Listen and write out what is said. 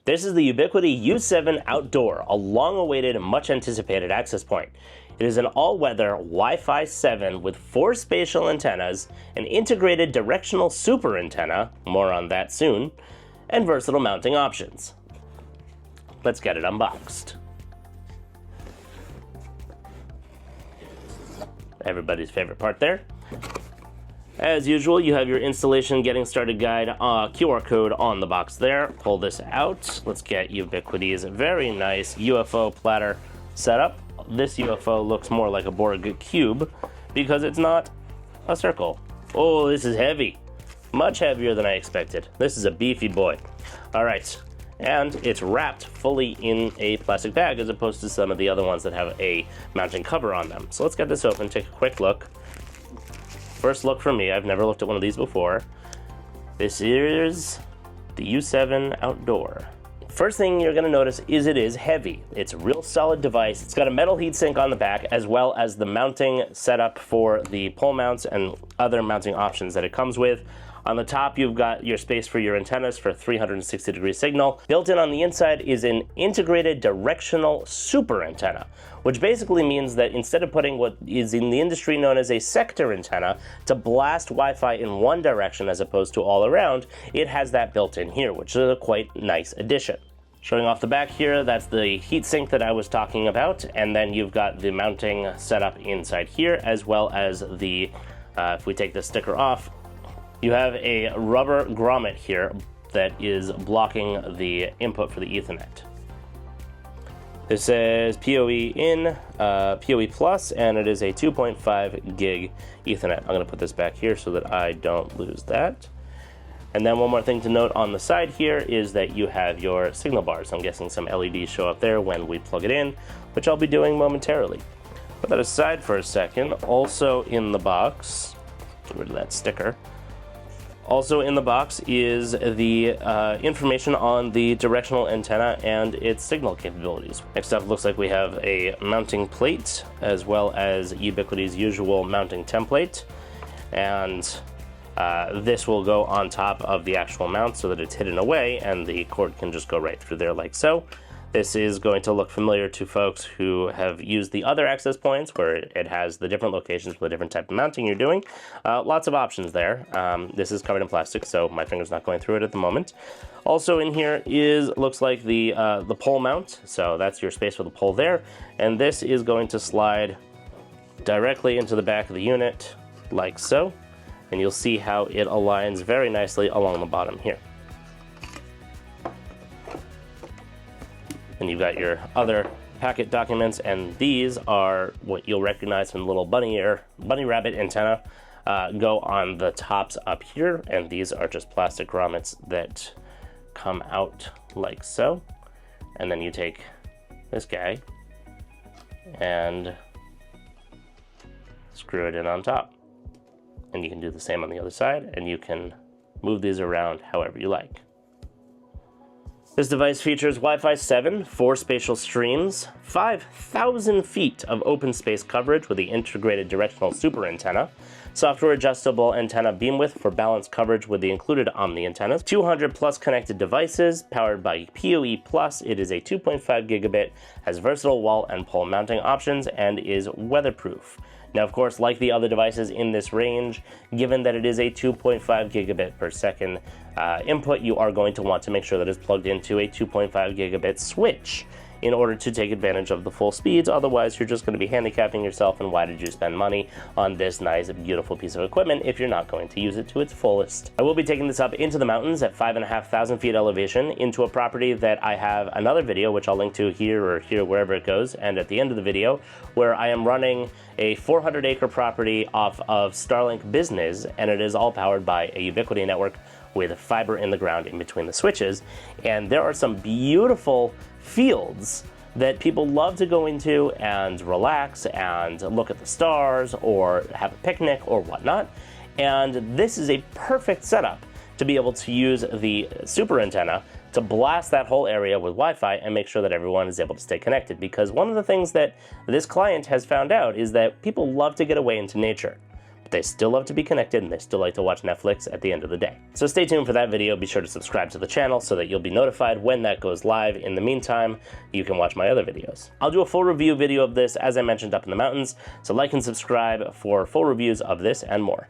This is the Ubiquiti U7 Outdoor, a long-awaited and much-anticipated access point. It is an all-weather Wi-Fi 7 with 4 spatial antennas, an integrated directional super antenna, more on that soon, and versatile mounting options. Let's get it unboxed. Everybody's favorite part there. As usual, you have your installation getting started guide QR code on the box there. Pull this out. Let's get Ubiquiti's very nice UFO platter set up. This UFO looks more like a Borg cube because it's not a circle. Oh, this is heavy. Much heavier than I expected. This is a beefy boy. All right, and it's wrapped fully in a plastic bag as opposed to some of the other ones that have a mounting cover on them. So let's get this open, take a quick look. First look for me, I've never looked at one of these before. This is the U7 Outdoor. First thing you're gonna notice is it is heavy. It's a real solid device. It's got a metal heatsink on the back as well as the mounting setup for the pole mounts and other mounting options that it comes with. On the top, you've got your space for your antennas for 360-degree signal. Built in on the inside is an integrated directional super antenna, which basically means that instead of putting what is in the industry known as a sector antenna to blast Wi-Fi in one direction as opposed to all around, it has that built in here, which is a quite nice addition. Showing off the back here, that's the heatsink that I was talking about, and then you've got the mounting setup inside here, as well as the, if we take the sticker off, you have a rubber grommet here that is blocking the input for the Ethernet. This says PoE in, PoE plus, and it is a 2.5 gig Ethernet. I'm going to put this back here so that I don't lose that. And then one more thing to note on the side here is that you have your signal bars. I'm guessing some LEDs show up there when we plug it in, which I'll be doing momentarily. Put that aside for a second. Also in the box, get rid of that sticker. Also in the box is the information on the directional antenna and its signal capabilities. Next up, looks like we have a mounting plate as well as Ubiquiti's usual mounting template. And this will go on top of the actual mount so that it's hidden away and the cord can just go right through there like so. This is going to look familiar to folks who have used the other access points where it has the different locations for the different type of mounting you're doing. Lots of options there. This is covered in plastic, so my finger's not going through it at the moment. Also in here looks like the pole mount, so that's your space for the pole there. And this is going to slide directly into the back of the unit like so. And you'll see how it aligns very nicely along the bottom here. And you've got your other packet documents, and these are what you'll recognize from the little bunny rabbit antenna go on the tops up here, and these are just plastic grommets that come out like so. And then you take this guy and screw it in on top. And you can do the same on the other side, and you can move these around however you like. This device features Wi-Fi 7, 4 spatial streams, 5,000 feet of open space coverage with the integrated directional super antenna, software adjustable antenna beam width for balanced coverage with the included Omni antennas, 200 plus connected devices, powered by PoE plus. It is a 2.5 gigabit, has versatile wall and pole mounting options, and is weatherproof. Now, of course, like the other devices in this range, given that it is a 2.5 gigabit per second input, you are going to want to make sure that it's plugged into a 2.5 gigabit switch in order to take advantage of the full speeds. Otherwise, you're just going to be handicapping yourself, and why did you spend money on this nice, beautiful piece of equipment if you're not going to use it to its fullest? I will be taking this up into the mountains at 5,500 feet elevation into a property that I have another video, which I'll link to here or here, wherever it goes, and at the end of the video, where I am running a 400-acre property off of Starlink Business, and it is all powered by a Ubiquiti network with fiber in the ground in between the switches. And there are some beautiful fields that people love to go into and relax and look at the stars or have a picnic or whatnot. And this is a perfect setup to be able to use the super antenna to blast that whole area with Wi-Fi and make sure that everyone is able to stay connected. Because one of the things that this client has found out is that people love to get away into nature. but they still love to be connected and they still like to watch Netflix at the end of the day. So stay tuned for that video. Be sure to subscribe to the channel so that you'll be notified when that goes live. In the meantime, you can watch my other videos. I'll do a full review video of this, as I mentioned, up in the mountains, so like and subscribe for full reviews of this and more.